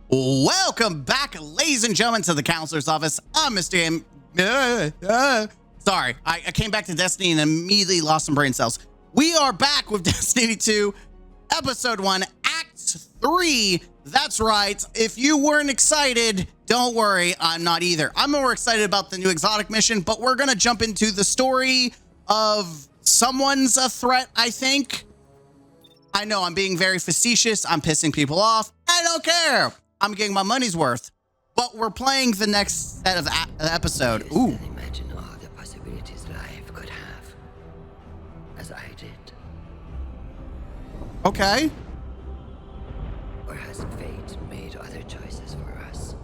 Welcome back, ladies and gentlemen, to the counselor's office. I'm Mr. M. Sorry, I came back to Destiny and immediately lost some brain cells. We are back with Destiny 2, Episode 1, Act 3. That's right. If you weren't excited, don't worry, I'm not either. I'm more excited about the new exotic mission, but we're going to jump into the story of someone's a threat, I think. I know I'm being very facetious. I'm pissing people off. I don't care. I'm getting my money's worth. But we're playing the next set of episode. Ooh. Imagine all the possibilities life could have, as I did. Okay. Or has fate made other choices for us?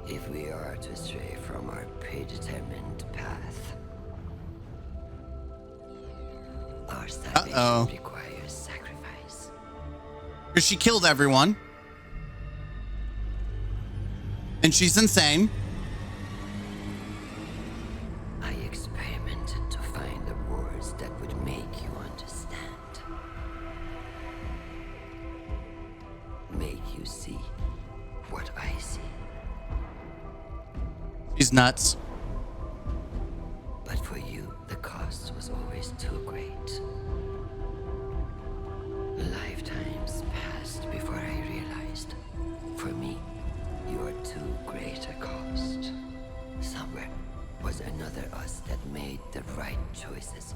If we are to stray from our predetermined path, our salvation requires sacrifice. Because she killed everyone. And she's insane. I experimented to find the words that would make you understand. Make you see what I see. She's nuts. But for you, the cost was always too great. Lifetimes passed before I realized. For me, you are too great a cost. Somewhere was another us that made the right choices.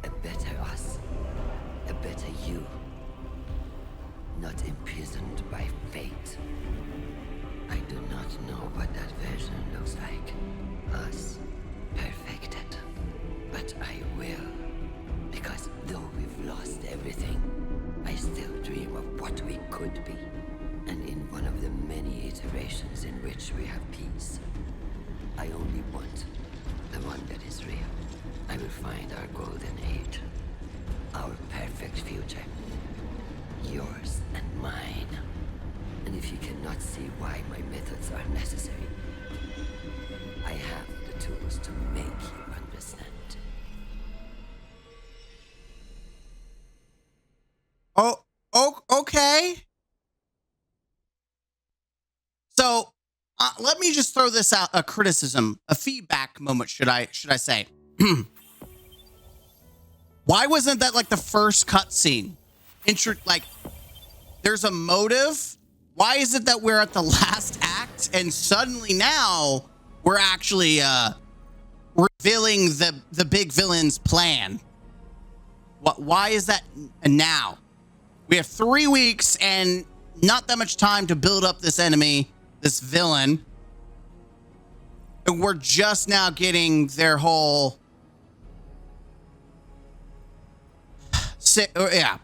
A better us. A better you. Not imprisoned by fate. I do not know what that version looks like. Us. Perfected. But I will. Because though we've lost everything, I still dream of what we could be. And in one of the many iterations in which we have peace, I only want the one that is real. I will find our golden age. Our perfect future. Yours and mine. And if you cannot see why my methods are necessary, I have the tools to make you understand. Oh, okay. So, let me just throw this out, a criticism, a feedback moment, should I say. Why wasn't that like the first cutscene? Like, there's a motive. Why is it that we're at the last act and suddenly now we're actually revealing the big villain's plan? Why is that now? We have 3 weeks and not that much time to build up this enemy, this villain. And we're just now getting their whole... Yeah.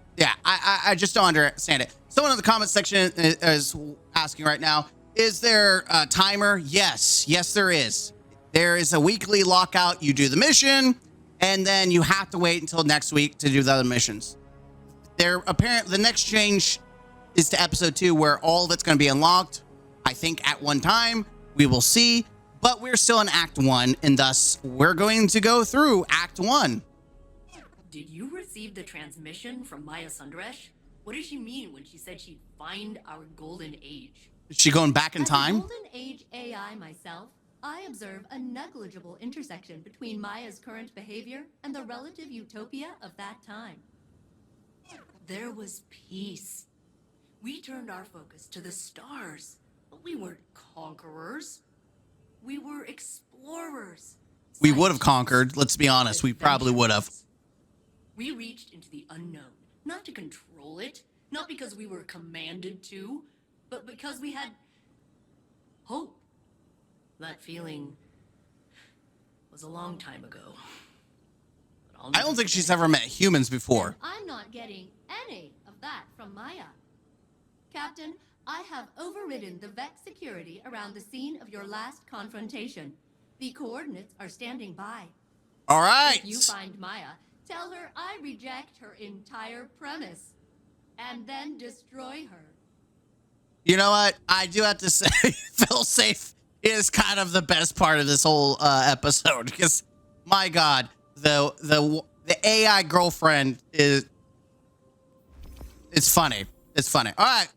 I just don't understand it. Someone in the comment section is asking right now, is there a timer? Yes, there is. There is a weekly lockout. You do the mission, and then you have to wait until next week to do the other missions. The next change is to episode 2, where all of it's going to be unlocked. I think at one time. We will see. But we're still in Act 1, and thus we're going to go through Act 1. Did you receive the transmission from Maya Sundaresh? What did she mean when she said she'd find our golden age? Is she going back in time? As a golden age AI myself, I observe a negligible intersection between Maya's current behavior and the relative utopia of that time. There was peace. We turned our focus to the stars, but we weren't conquerors. We were explorers. We would have conquered. Let's be honest. We probably would have. We reached into the unknown, not to control it, not because we were commanded to, but because we had hope. That feeling was a long time ago. I don't think she's ever met humans before. I'm not getting any of that from Maya. Captain, I have overridden the Vex security around the scene of your last confrontation. The coordinates are standing by. All right. If you find Maya, tell her I reject her entire premise. And then destroy her. You know what? I do have to say, feel safe is kind of the best part of this whole episode, because my God, the AI girlfriend is It's funny. It's funny. All right.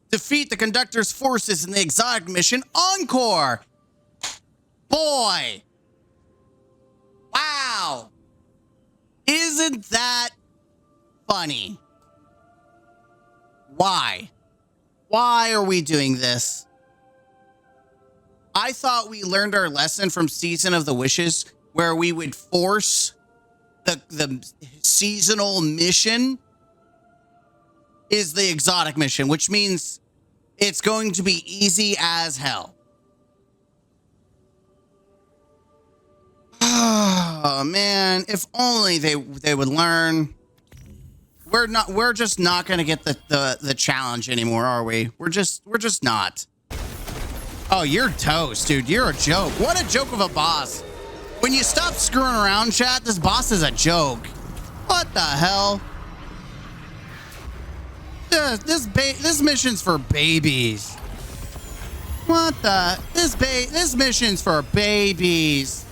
Defeat the conductor's forces in the exotic mission Encore. Boy. Wow. Isn't that funny? Why? Why are we doing this? I thought we learned our lesson from Season of the Wishes, where we would force the seasonal mission is the exotic mission, which means it's going to be easy as hell. Oh man, if only they would learn. We're just not gonna get the challenge anymore, are we? We're just not. Oh, you're toast, dude. You're a joke. What a joke of a boss. When you stop screwing around, chat, this boss is a joke. What the hell? This mission's for babies. What the? This mission's for babies.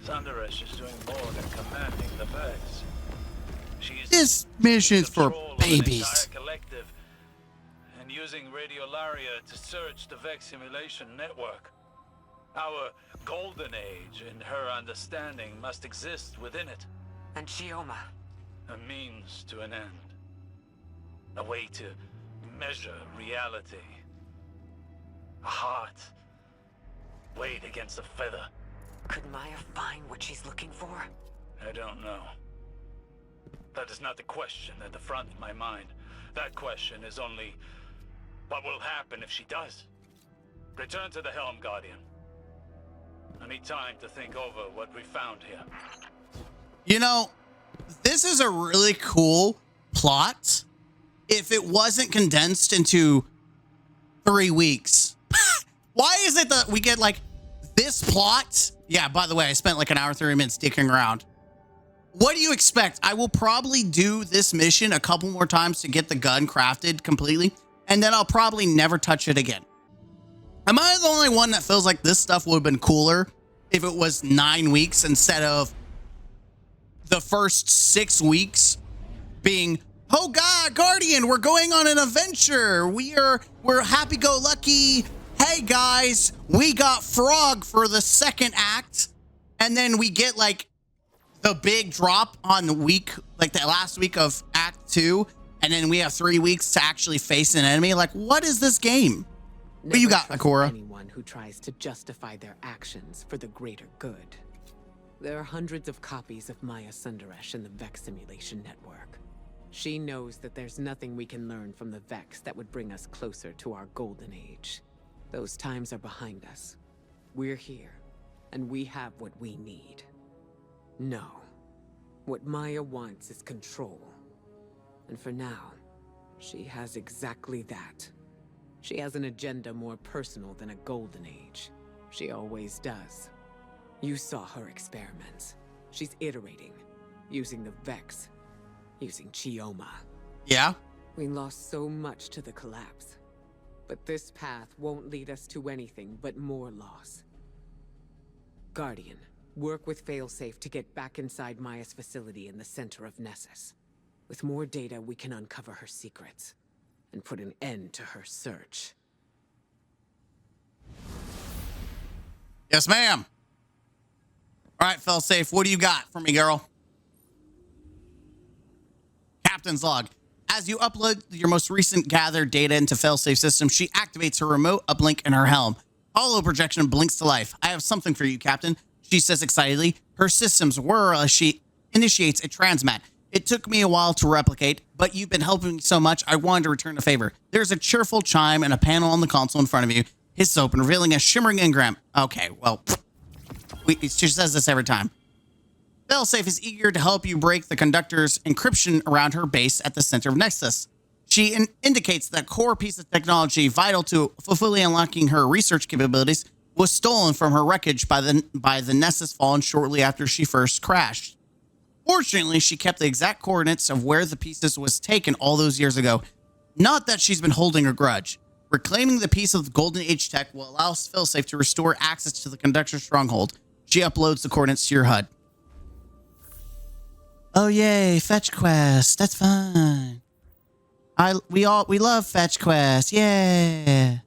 Sundaresh is doing more than commanding the Vex. She's This mission's for control of an babies. entire collective and using radiolaria to search the Vex simulation network. Our golden age, in her understanding, must exist within it. And Chioma. A means to an end. A way to measure reality. A heart weighed against a feather. Could Maya find what she's looking for? I don't know. That is not the question at the front of my mind. That question is only, what will happen if she does? Return to the helm, Guardian. I need time to think over what we found here. You know, this is a really cool plot if it wasn't condensed into 3 weeks. Why is it that we get like this plot? Yeah, by the way, I spent like an hour, 30 minutes dicking around. What do you expect? I will probably do this mission a couple more times to get the gun crafted completely, and then I'll probably never touch it again. Am I the only one that feels like this stuff would have been cooler if it was 9 weeks instead of the first 6 weeks being, oh God, Guardian, we're going on an adventure. We're happy-go-lucky. Hey guys, we got Frog for the second act. And then we get like the big drop on the week, like the last week of Act 2. And then we have 3 weeks to actually face an enemy. Like, what is this game? What you got, trust Akora? Anyone who tries to justify their actions for the greater good. There are hundreds of copies of Maya Sundaresh in the Vex simulation network. She knows that there's nothing we can learn from the Vex that would bring us closer to our golden age. Those times are behind us. We're here, and we have what we need. No. What Maya wants is control. And for now, she has exactly that. She has an agenda more personal than a golden age. She always does. You saw her experiments. She's iterating, using the Vex, using Chioma. Yeah? We lost so much to the collapse. But this path won't lead us to anything but more loss. Guardian, work with Failsafe to get back inside Maya's facility in the center of Nessus. With more data, we can uncover her secrets and put an end to her search. Yes, ma'am. All right, Failsafe, what do you got for me, girl? Captain's log. As you upload your most recent gathered data into Failsafe's system, she activates her remote uplink in her helm. Holo projection blinks to life. I have something for you, Captain, she says excitedly. Her systems whir as she initiates a transmat. It took me a while to replicate, but you've been helping me so much, I wanted to return a favor. There's a cheerful chime and a panel on the console in front of you. It's open, revealing a shimmering engram. Okay, well, she says this every time. Failsafe is eager to help you break the conductor's encryption around her base at the center of Nexus. She indicates that core piece of technology vital to fully unlocking her research capabilities was stolen from her wreckage by the Nessus Fallen shortly after she first crashed. Fortunately, she kept the exact coordinates of where the pieces was taken all those years ago. Not that she's been holding a grudge. Reclaiming the piece of the Golden Age tech will allow Failsafe to restore access to the conductor's stronghold. She uploads the coordinates to your HUD. Oh, yay, fetch quest. That's fine. We love fetch quests. Yeah.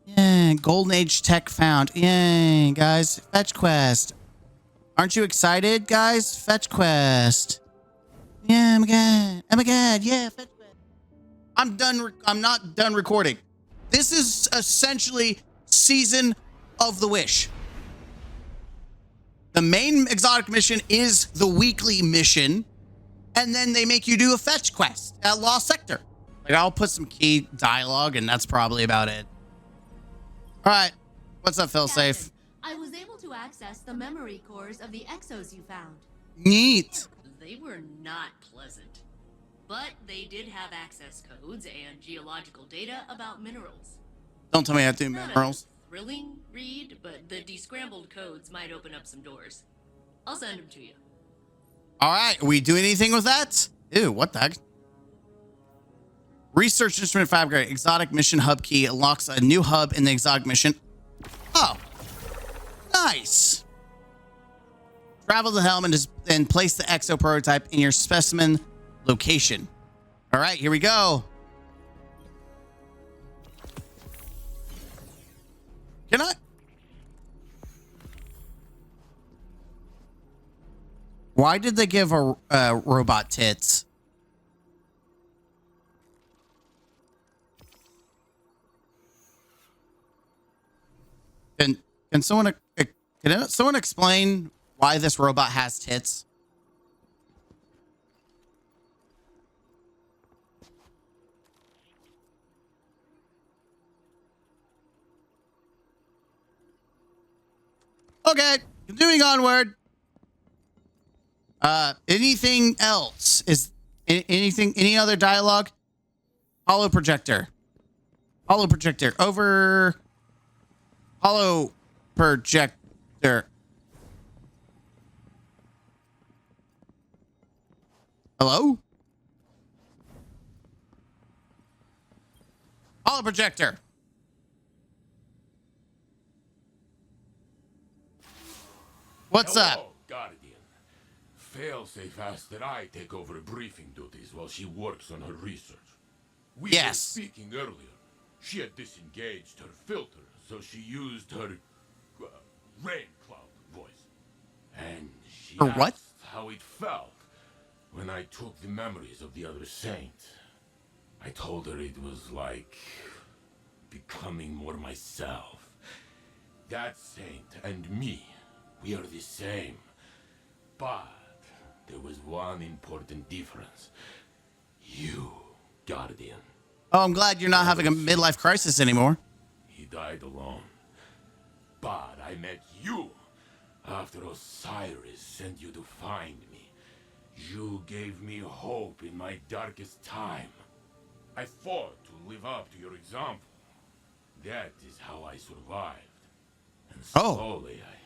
Yeah. Golden Age tech found. Yay, guys. Fetch quest. Aren't you excited, guys? Fetch quest. Yeah, oh my god. Oh my god. Yeah, fetch quest. I'm done. I'm not done recording. This is essentially Season of the Wish. The main exotic mission is the weekly mission, and then they make you do a fetch quest at Lost Sector. Like, I'll put some key dialogue, and that's probably about it. All right, what's up, Failsafe? I was able to access the memory cores of the exos you found. Neat. They were not pleasant, but they did have access codes and geological data about minerals. Don't tell me I have to do Not minerals. a thrilling read, but the descrambled codes might open up some doors. I'll send them to you. All right, are we doing anything with that? Ew, what the heck? Research instrument fabricator, exotic mission hub key unlocks a new hub in the exotic mission. Oh, nice. Travel to the helm and place the exo prototype in your specimen location. All right, here we go. Can I? Why did they give a robot tits? Can someone explain why this robot has tits? Okay, continuing onward. Anything else? Any other dialogue? Hollow projector. Hollow projector. Over. Hollow projector. Hello? Hollow projector. What's up? Guardian. Failsafe asked that I take over briefing duties while she works on her research. We were speaking earlier. She had disengaged her filter, so she used her rain cloud voice. And she asked how it felt when I took the memories of the other saint. I told her it was like becoming more myself. That saint and me, we are the same. But there was one important difference. You, Guardian. Oh, I'm glad you're not having a midlife crisis anymore. He died alone. But I met you after Osiris sent you to find me. You gave me hope in my darkest time. I fought to live up to your example. That is how I survived. And slowly I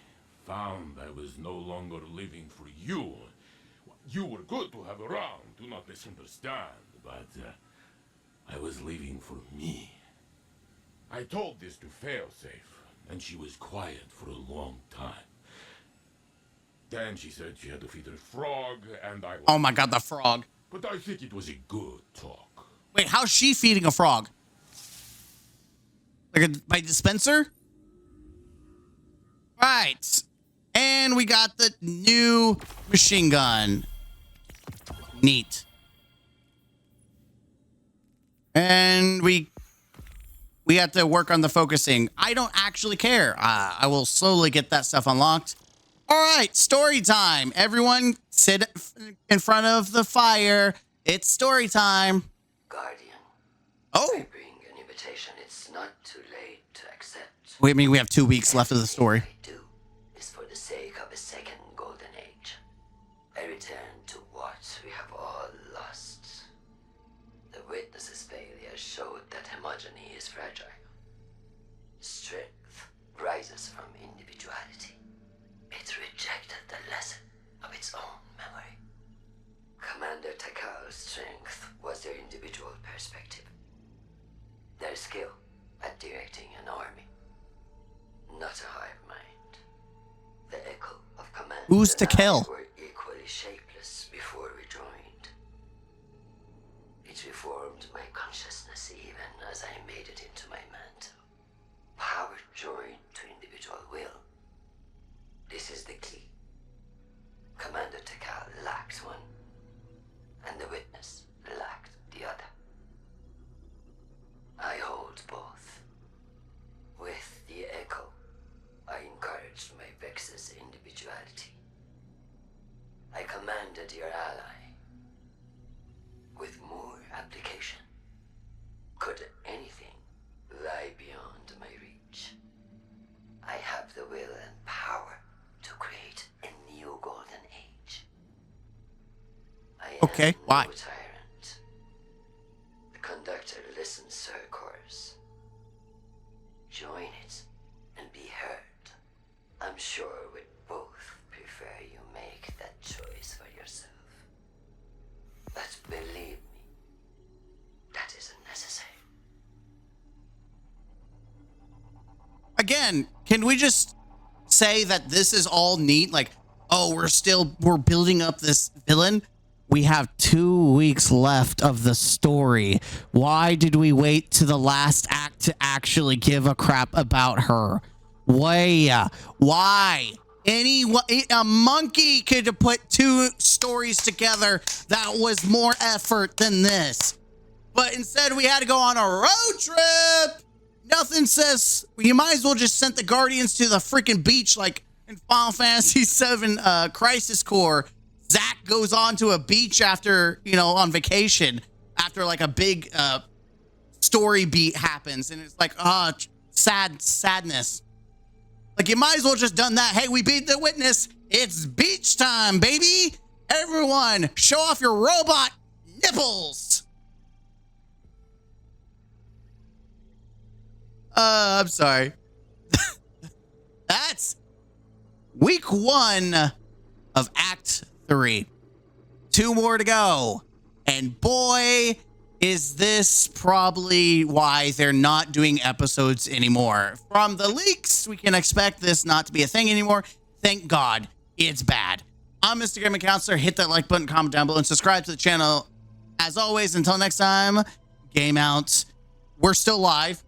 found I was no longer living for you. You were good to have around, do not misunderstand, but I was living for me. I told this to Failsafe, and she was quiet for a long time. Then she said she had to feed her frog, and I... Oh my god, the frog. But I think it was a good talk. Wait, how's she feeding a frog? Like by dispenser? Right. And we got the new machine gun. Neat. And we have to work on the focusing. I don't actually care. I will slowly get that stuff unlocked. All right, story time. Everyone sit in front of the fire. It's story time. Guardian. Oh. I bring an invitation. It's not too late to accept. Wait, I mean, we have 2 weeks left of the story. What I do is for the sake of a second golden age. I return to what we have all lost. The witness's failure showed that homogeny is fragile. Strength rises from individuality. It rejected the lesson of its own memory. Commander Takao's strength was their individual perspective. Their skill at directing an army. Not a hive mind. The echo of Commander Who's to kill? were equally shapeless before we joined. It reformed my consciousness even as I made it into my mantle. Power joined to individual will. This is the key. Commander Takal lacked one, and the witness lacked the other. I hold both. With the echo, I encouraged my Vex's individuality. I commanded your ally. With more application, could anything lie beyond my reach? I have the will and power to create a new golden age. I Okay, am why? no tyrant. The conductor listens to her chorus. Join it and be heard. I'm sure we'd both prefer you make that choice for yourself. But believe me, that isn't necessary. Again, can we just say that this is all neat? Like, oh, we're building up this villain. We have 2 weeks left of the story. Why did we wait to the last act to actually give a crap about her? Why? A monkey could have put 2 stories together that was more effort than this. But instead we had to go on a road trip. Nothing says, you might as well just send the Guardians to the freaking beach like in Final Fantasy VII Crisis Core. Zack goes on to a beach after, on vacation, after like a big story beat happens. And it's like, sadness. Like, you might as well just done that. Hey, we beat the witness. It's beach time, baby. Everyone, show off your robot nipples. I'm sorry. That's week 1 of Act 3. 2 more to go. And boy, is this probably why they're not doing episodes anymore. From the leaks, we can expect this not to be a thing anymore. Thank God it's bad. I'm Mr. Gaming Counselor. Hit that like button, comment down below, and subscribe to the channel. As always, until next time, game out. We're still live.